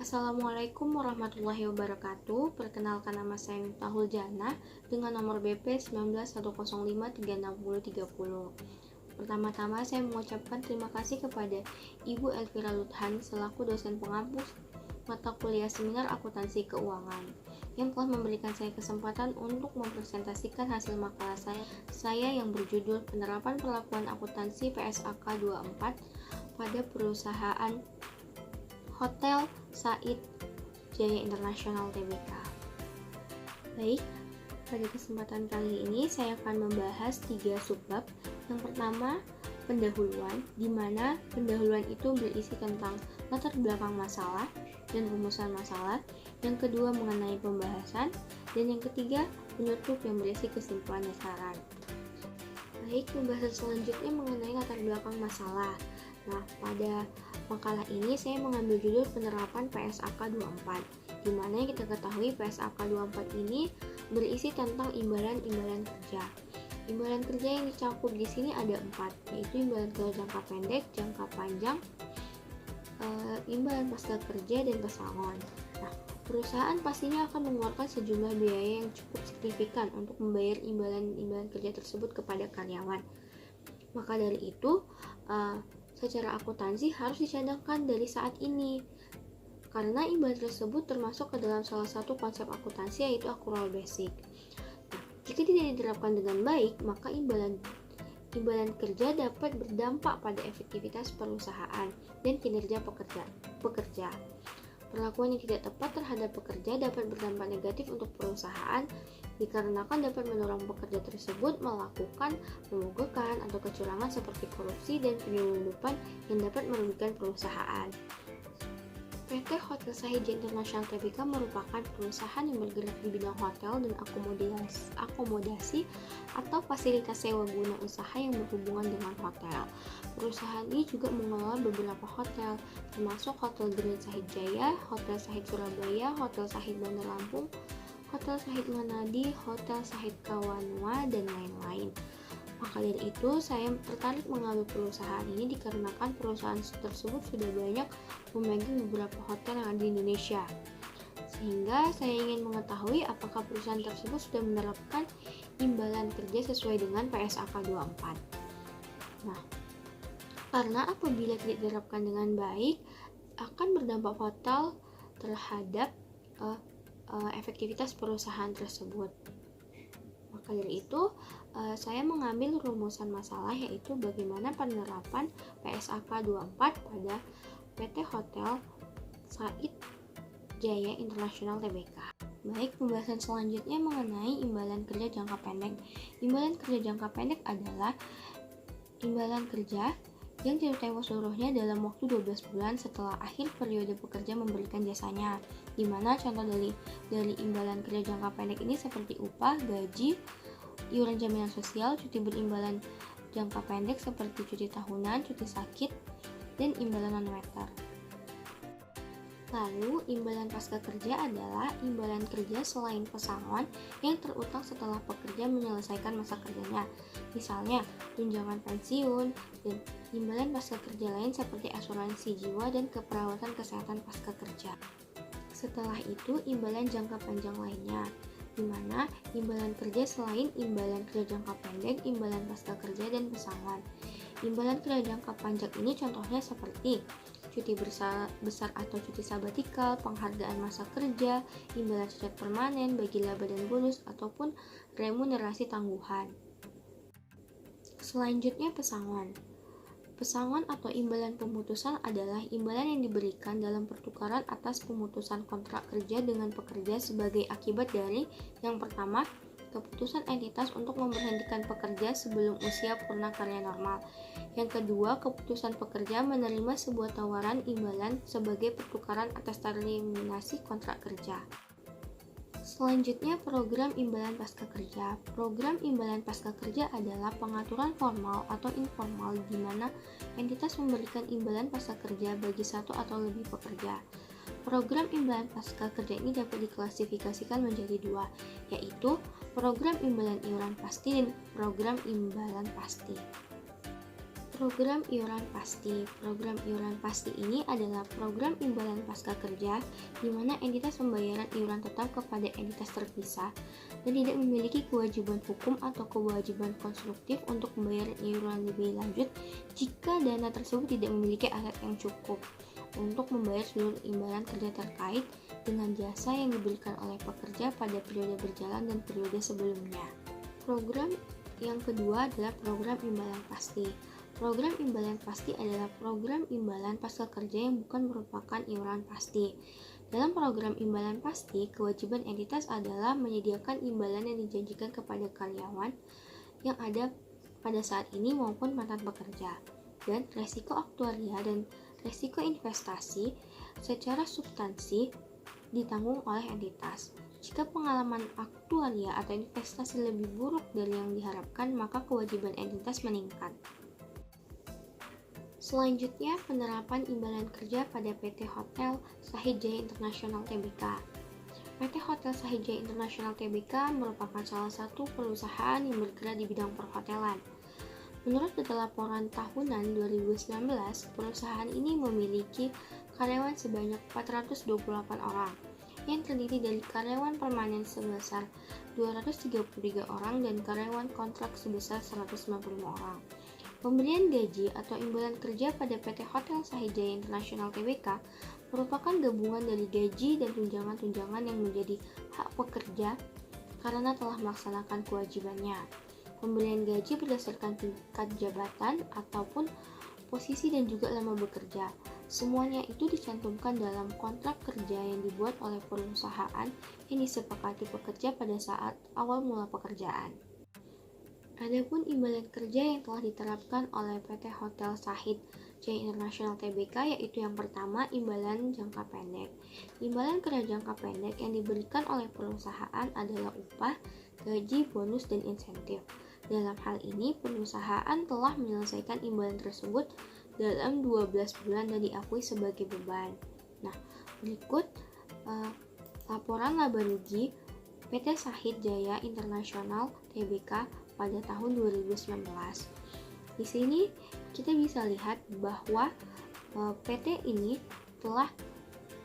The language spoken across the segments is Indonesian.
Assalamualaikum warahmatullahi wabarakatuh. Perkenalkan, nama saya Miftahul Jannah dengan nomor BP 1910536030. Pertama-tama saya mengucapkan terima kasih kepada Ibu Elvira Luthan selaku dosen pengampu mata kuliah seminar akuntansi keuangan yang telah memberikan saya kesempatan untuk mempresentasikan hasil makalah saya yang berjudul Penerapan Perlakuan Akuntansi PSAK 24 pada perusahaan Hotel Said Jaya International Tbk. Baik, pada kesempatan kali ini saya akan membahas 3 subbab. Yang pertama, pendahuluan, di mana pendahuluan itu berisi tentang latar belakang masalah dan rumusan masalah. Yang kedua, mengenai pembahasan, dan yang ketiga, penutup yang berisi kesimpulan dan saran. Baik, pembahasan selanjutnya mengenai latar belakang masalah. Nah, pada makalah ini saya mengambil judul penerapan PSAK 24, di mana yang kita ketahui PSAK 24 ini berisi tentang imbalan-imbalan kerja. Imbalan kerja yang dicakup di sini ada 4, yaitu imbalan kerja jangka pendek, jangka panjang, imbalan pasca kerja, dan pesangon. Nah, perusahaan pastinya akan mengeluarkan sejumlah biaya yang cukup signifikan untuk membayar imbalan-imbalan kerja tersebut kepada karyawan. Maka dari itu, secara akuntansi harus dicadangkan dari saat ini, karena imbalan tersebut termasuk ke dalam salah satu konsep akuntansi, yaitu accrual basic. Nah, jika tidak diterapkan dengan baik, maka imbalan kerja dapat berdampak pada efektivitas perusahaan dan kinerja pekerja. Perlakuan yang tidak tepat terhadap pekerja dapat berdampak negatif untuk perusahaan, dikarenakan dapat mendorong pekerja tersebut melakukan pemogokan atau kecurangan seperti korupsi dan penyelundupan yang dapat merugikan perusahaan. PT Hotel Said Jaya International Tbk merupakan perusahaan yang bergerak di bidang hotel dan akomodasi atau fasilitas sewa guna usaha yang berhubungan dengan hotel. Perusahaan ini juga mengelola beberapa hotel, termasuk Hotel Grand Said Jaya, Hotel Said Surabaya, Hotel Said Bandar Lampung, Hotel Said Manadi, Hotel Said Kawanua, dan lain-lain. Maka dari itu, saya tertarik mengambil perusahaan ini dikarenakan perusahaan tersebut sudah banyak memegang beberapa hotel yang ada di Indonesia. Sehingga saya ingin mengetahui apakah perusahaan tersebut sudah menerapkan imbalan kerja sesuai dengan PSAK 24. Nah, karena apabila tidak diterapkan dengan baik, akan berdampak fatal terhadap efektivitas perusahaan tersebut. Maka dari itu, saya mengambil rumusan masalah, yaitu bagaimana penerapan PSAK 24 pada PT Hotel Said Jaya International Tbk. Baik, pembahasan selanjutnya mengenai imbalan kerja jangka pendek. Imbalan kerja jangka pendek adalah imbalan kerja yang jatuh tempo seluruhnya dalam waktu 12 bulan setelah akhir periode pekerja memberikan jasanya, di mana contoh dari imbalan kerja jangka pendek ini seperti upah, gaji, iuran jaminan sosial, cuti berimbalan jangka pendek seperti cuti tahunan, cuti sakit, dan imbalan non-meter. Lalu, imbalan pasca kerja adalah imbalan kerja selain pesangon yang terutang setelah pekerja menyelesaikan masa kerjanya. Misalnya, tunjangan pensiun dan imbalan pasca kerja lain seperti asuransi jiwa dan keperawatan kesehatan pasca kerja. Setelah itu, imbalan jangka panjang lainnya, di mana imbalan kerja selain imbalan kerja jangka pendek, imbalan pasca kerja, dan pesangon. Imbalan kerja jangka panjang ini contohnya seperti cuti besar atau cuti sabatikal, penghargaan masa kerja, imbalan cacat permanen bagi laba dan bonus, ataupun remunerasi tangguhan. Selanjutnya, pesangon. Pesangon atau imbalan pemutusan adalah imbalan yang diberikan dalam pertukaran atas pemutusan kontrak kerja dengan pekerja sebagai akibat dari yang pertama, keputusan entitas untuk memberhentikan pekerja sebelum usia purna karya normal. Yang kedua, keputusan pekerja menerima sebuah tawaran imbalan sebagai pertukaran atas terminasi kontrak kerja. Selanjutnya, program imbalan pasca kerja. Program imbalan pasca kerja adalah pengaturan formal atau informal di mana entitas memberikan imbalan pasca kerja bagi satu atau lebih pekerja. Program imbalan pasca kerja ini dapat diklasifikasikan menjadi 2, yaitu program imbalan iuran pasti dan program imbalan pasti. Program iuran pasti. Program iuran pasti ini adalah program imbalan pasca kerja di mana entitas pembayaran iuran tetap kepada entitas terpisah dan tidak memiliki kewajiban hukum atau kewajiban konstruktif untuk membayar iuran lebih lanjut jika dana tersebut tidak memiliki aset yang cukup untuk membayar seluruh imbalan kerja terkait dengan jasa yang diberikan oleh pekerja pada periode berjalan dan periode sebelumnya. Program yang kedua adalah program imbalan pasti. Program imbalan pasti adalah program imbalan pasca kerja yang bukan merupakan iuran pasti. Dalam program imbalan pasti, kewajiban entitas adalah menyediakan imbalan yang dijanjikan kepada karyawan yang ada pada saat ini maupun mantan pekerja. Dan resiko aktuaria dan resiko investasi secara substansi ditanggung oleh entitas. Jika pengalaman aktuaria atau investasi lebih buruk dari yang diharapkan, maka kewajiban entitas meningkat. Selanjutnya, penerapan imbalan kerja pada PT Hotel Shahid Jaya International Tbk. PT Hotel Shahid Jaya International Tbk merupakan salah satu perusahaan yang bergerak di bidang perhotelan. Menurut data laporan tahunan 2019, perusahaan ini memiliki karyawan sebanyak 428 orang, yang terdiri dari karyawan permanen sebesar 233 orang dan karyawan kontrak sebesar 195 orang. Pemberian gaji atau imbalan kerja pada PT Hotel Shahid Jaya International Tbk merupakan gabungan dari gaji dan tunjangan-tunjangan yang menjadi hak pekerja karena telah melaksanakan kewajibannya. Pemberian gaji berdasarkan tingkat jabatan ataupun posisi dan juga lama bekerja. Semuanya itu dicantumkan dalam kontrak kerja yang dibuat oleh perusahaan yang disepakati pekerja pada saat awal mula pekerjaan. Adapun imbalan kerja yang telah diterapkan oleh PT Hotel Shahid Jaya International Tbk yaitu yang pertama, imbalan jangka pendek. Imbalan kerja jangka pendek yang diberikan oleh perusahaan adalah upah, gaji, bonus, dan insentif. Dalam hal ini, perusahaan telah menyelesaikan imbalan tersebut dalam 12 bulan dan diakui sebagai beban. Nah, berikut laporan laba rugi PT Shahid Jaya International Tbk pada tahun 2019. Di sini kita bisa lihat bahwa PT ini telah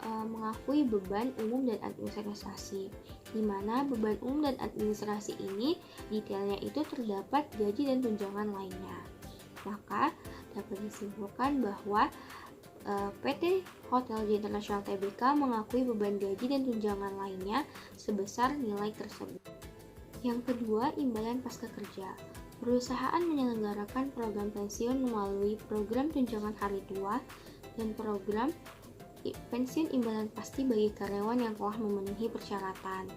mengakui beban umum dan administrasi, di mana beban umum dan administrasi ini detailnya itu terdapat gaji dan tunjangan lainnya. Maka dapat disimpulkan bahwa PT Hotel Jaya International Tbk mengakui beban gaji dan tunjangan lainnya sebesar nilai tersebut. Yang kedua, imbalan pasca kerja. Perusahaan menyelenggarakan program pensiun melalui program tunjangan hari tua dan program pensiun imbalan pasti bagi karyawan yang telah memenuhi persyaratan.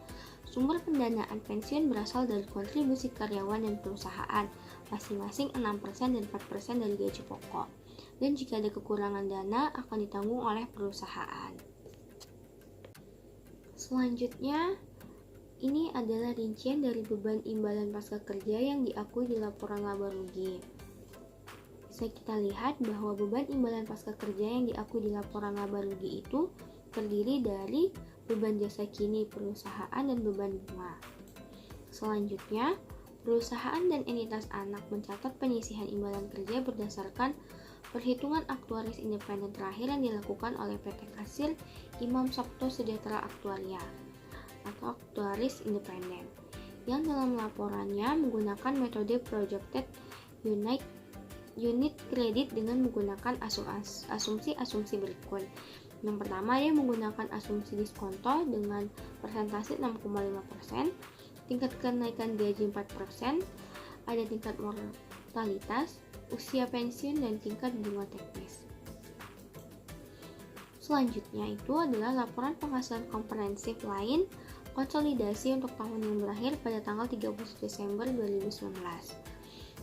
Sumber pendanaan pensiun berasal dari kontribusi karyawan dan perusahaan, masing-masing 6% dan 4% dari gaji pokok. Dan jika ada kekurangan dana, akan ditanggung oleh perusahaan. Selanjutnya, ini adalah rincian dari beban imbalan pasca kerja yang diakui di laporan laba rugi. Bisa kita lihat bahwa beban imbalan pasca kerja yang diakui di laporan laba rugi itu terdiri dari beban jasa kini perusahaan dan beban bunga. Selanjutnya, perusahaan dan entitas anak mencatat penyisihan imbalan kerja berdasarkan perhitungan aktuaris independen terakhir yang dilakukan oleh PT Kasir Imam Sabto Sejahtera Aktuaria atau aktuaris independen, yang dalam laporannya menggunakan metode projected unit kredit dengan menggunakan asumsi-asumsi berikut. Yang pertama, dia menggunakan asumsi diskonto dengan persentase 6,5%, tingkat kenaikan gaji 4%, ada tingkat mortalitas, usia pensiun, dan tingkat bunga teknis. Selanjutnya itu adalah laporan penghasilan komprehensif lain konsolidasi untuk tahun yang berakhir pada tanggal 30 Desember 2019.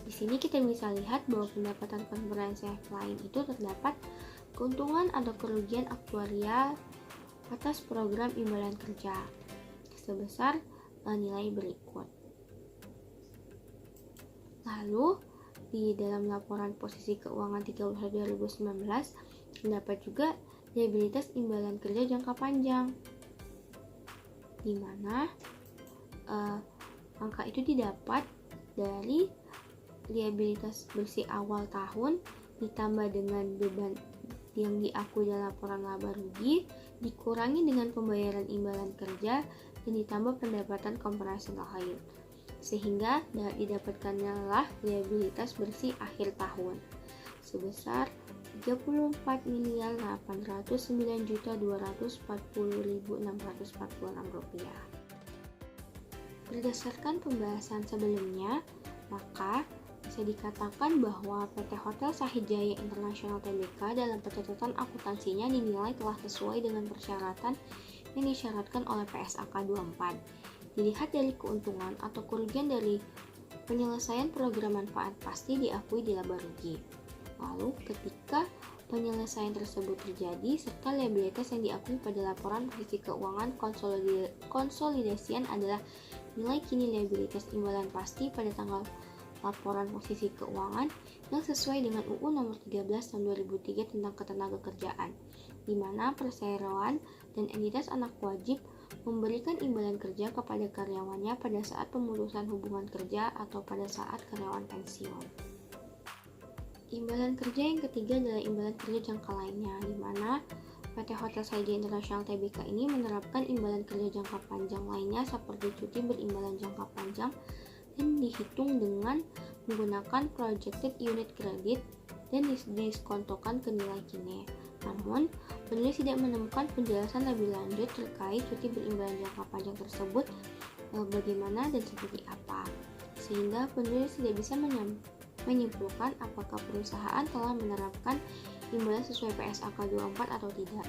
Di sini kita bisa lihat bahwa pendapatan komprehensif lain itu terdapat keuntungan atau kerugian aktuarial atas program imbalan kerja sebesar nilai berikut. Lalu di dalam laporan posisi keuangan 31 2019 terdapat juga liabilitas imbalan kerja jangka panjang, di mana angka itu didapat dari liabilitas bersih awal tahun ditambah dengan beban yang diakui dalam laporan laba rugi dikurangi dengan pembayaran imbalan kerja dan ditambah pendapatan komparasi lain, sehingga didapatkannya lah liabilitas bersih akhir tahun sebesar Rp34.809.240.646. Berdasarkan pembahasan sebelumnya, maka bisa dikatakan bahwa PT Hotel Sahid Jaya International Tbk dalam pencatatan akuntansinya dinilai telah sesuai dengan persyaratan yang disyaratkan oleh PSAK 24. Dilihat dari keuntungan atau kerugian dari penyelesaian program manfaat pasti diakui di laba rugi. Lalu, ketika penyelesaian tersebut terjadi serta liabilitas yang diakui pada laporan posisi keuangan konsolidasian adalah nilai kini liabilitas imbalan pasti pada tanggal laporan posisi keuangan yang sesuai dengan UU Nomor 13 Tahun 2003 tentang Ketenagakerjaan, di mana perseroan dan entitas anak wajib memberikan imbalan kerja kepada karyawannya pada saat pemutusan hubungan kerja atau pada saat karyawan pensiun. Imbalan kerja yang ketiga adalah imbalan kerja jangka lainnya, di mana PT Hotel Sahid Jaya International Tbk ini menerapkan imbalan kerja jangka panjang lainnya seperti cuti berimbalan jangka panjang dan dihitung dengan menggunakan projected unit credit dan diskontokan ke nilai kini. Namun, penulis tidak menemukan penjelasan lebih lanjut terkait cuti berimbalan jangka panjang tersebut bagaimana dan seperti apa, sehingga penulis tidak bisa menyimpulkan apakah perusahaan telah menerapkan imbalan sesuai PSAK 24 atau tidak.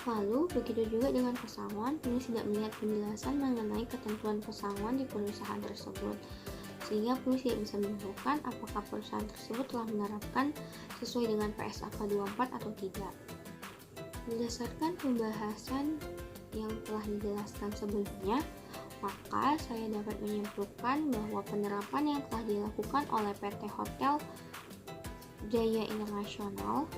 Lalu, begitu juga dengan pesangon, penulis tidak melihat penjelasan mengenai ketentuan pesangon di perusahaan tersebut, sehingga penulis tidak bisa menyimpulkan apakah perusahaan tersebut telah menerapkan sesuai dengan PSAK 24 atau tidak. Berdasarkan pembahasan yang telah dijelaskan sebelumnya, maka saya dapat menyimpulkan bahwa penerapan yang telah dilakukan oleh PT Hotel Jaya International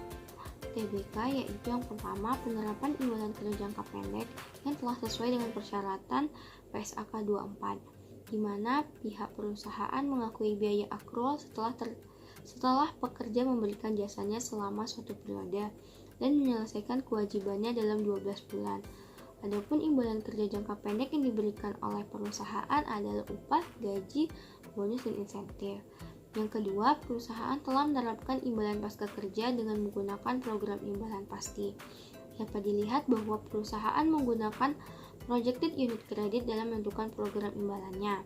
Tbk yaitu yang pertama, penerapan imbalan kerja jangka pendek yang telah sesuai dengan persyaratan PSAK 24, di mana pihak perusahaan mengakui biaya akrual setelah pekerja memberikan jasanya selama suatu periode dan menyelesaikan kewajibannya dalam 12 bulan. Adapun imbalan kerja jangka pendek yang diberikan oleh perusahaan adalah upah, gaji, bonus, dan insentif. Yang kedua, perusahaan telah menerapkan imbalan pasca kerja dengan menggunakan program imbalan pasti. Dapat dilihat bahwa perusahaan menggunakan projected unit credit dalam menentukan program imbalannya.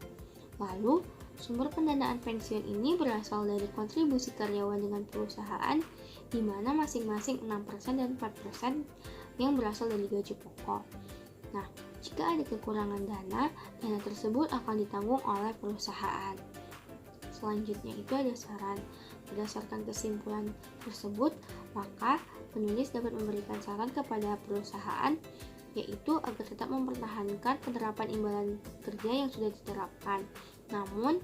Lalu, sumber pendanaan pensiun ini berasal dari kontribusi karyawan dengan perusahaan, di mana masing-masing 6% dan 4% yang berasal dari gaji pokok. Nah, jika ada kekurangan dana tersebut akan ditanggung oleh perusahaan. Selanjutnya itu ada saran. Berdasarkan kesimpulan tersebut, maka penulis dapat memberikan saran kepada perusahaan, yaitu agar tetap mempertahankan penerapan imbalan kerja yang sudah diterapkan. Namun,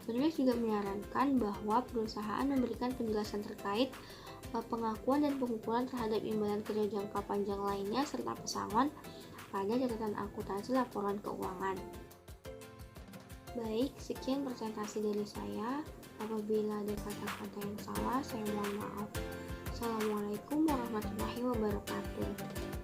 penulis juga menyarankan bahwa perusahaan memberikan penjelasan terkait pengakuan dan pengukuran terhadap imbalan kerja jangka panjang lainnya serta pesangon pada catatan akuntansi laporan keuangan. Baik, sekian presentasi dari saya. Apabila ada kata-kata yang salah, saya mohon maaf. Assalamualaikum warahmatullahi wabarakatuh.